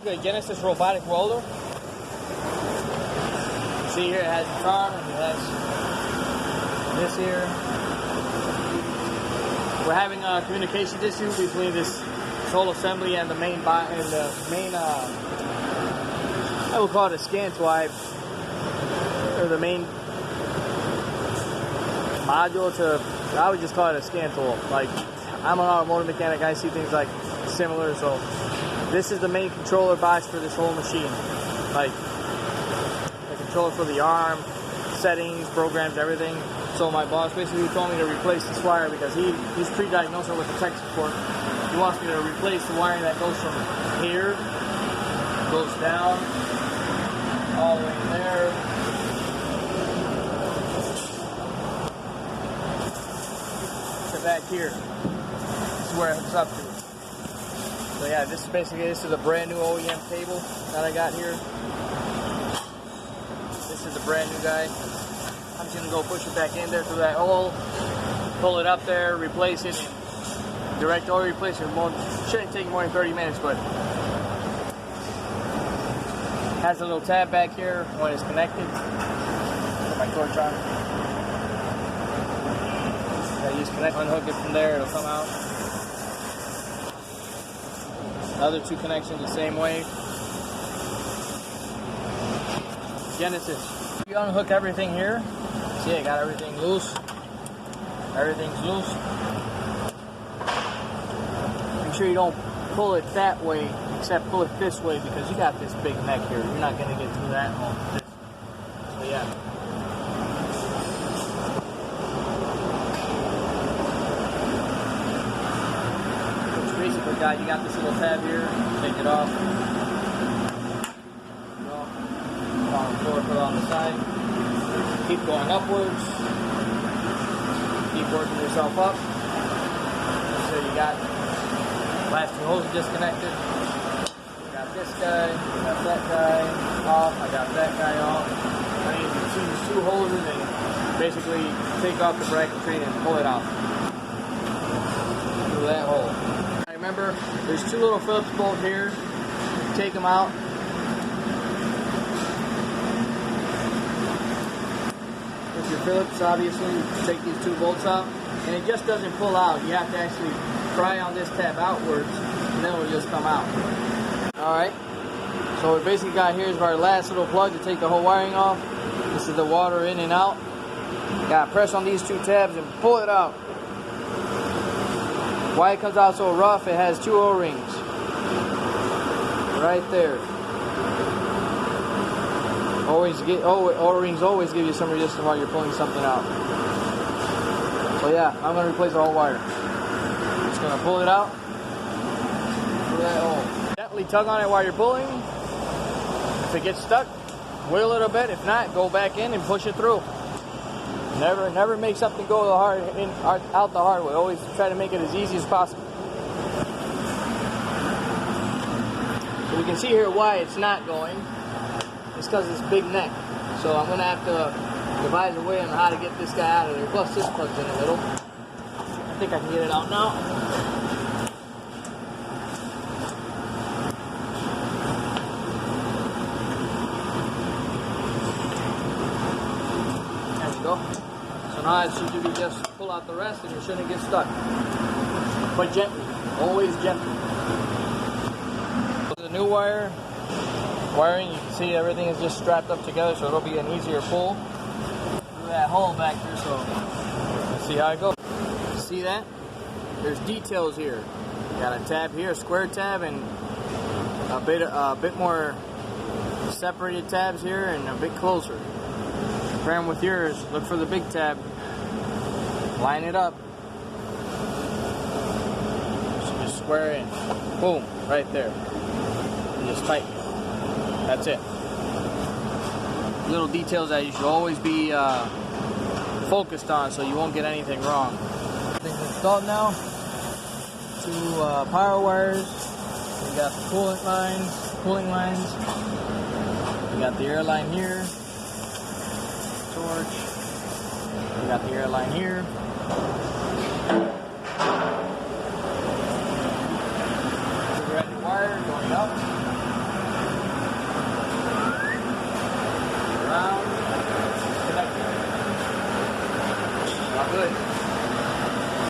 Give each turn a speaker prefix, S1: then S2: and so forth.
S1: basically a Genesis robotic welder. See here, it has its arm, and it has this here. We're having a communications issue between this whole assembly and the main I would call it a scan swipe, or the main module to, I would just call it a scan tool. Like, I'm an automotive mechanic, I see things like similar, so this is the main controller box for this whole machine. Like, the controller for the arm, settings, programs, everything. So my boss basically told me to replace this wire because he's pre-diagnosed with the tech support. He wants me to replace the wiring that goes from here, goes down, all the way in there. To back here. This is where it hooks up to. So yeah, this is a brand new OEM cable that I got here. This is a brand new guy. I'm just gonna go push it back in there through that hole, pull it up there, replace it, and direct oil replacement. Shouldn't take more than 30 minutes, but has a little tab back here when it's connected. Put my torch on. I just unhook it from there, it'll come out. Other two connections the same way. Genesis. You unhook everything here. See, I got everything loose. Everything's loose. Make sure you don't pull it that way, except pull it this way because you got this big neck here. You're not going to get through that hole. So yeah. Basically, guy, you got this little tab here. Take it off. On the floor, put it on the side. Keep going upwards. Keep working yourself up. So you got last two holes disconnected. You got this guy. You got that guy off. I got that guy off. I need to see these two hoses and basically take off the bracketry and pull it out through that hole. Remember, there's two little Phillips bolts here. Take them out. With your Phillips, obviously, take these two bolts out. And it just doesn't pull out. You have to actually pry on this tab outwards, and then it will just come out. Alright, so what we basically got here is our last little plug to take the whole wiring off. This is the water in and out. You gotta press on these two tabs and pull it out. Why it comes out so rough, it has two O-rings. Right there. O-rings always give you some resistance while you're pulling something out. So yeah, I'm going to replace the whole wire. Just going to pull it out through that hole. Gently tug on it while you're pulling. If it gets stuck, wiggle it a bit. If not, go back in and push it through. Never make something go out the hard way. Always try to make it as easy as possible. So we can see here why it's not going. It's because of this big neck. So I'm going to have to devise a way on how to get this guy out of there. Plus this plug's in the middle. I think I can get it out now. There we go. So now I should be just pull out the rest and it shouldn't get stuck. But gently. Always gently. The new wiring, you can see everything is just strapped up together, so it'll be an easier pull through that hole back there. So let's see how it goes. See that? There's details here. You got a tab here, a square tab, and a bit more separated tabs here, and a bit closer. Compare them with yours. Look for the big tab. Line it up. So just square in. Boom, right there. And just tighten it. That's it. Little details that you should always be focused on so you won't get anything wrong. Everything's installed now. Two power wires. We got the cooling lines. We got the air line here. Torch. We got the air line here. The red wire going up.
S2: not good.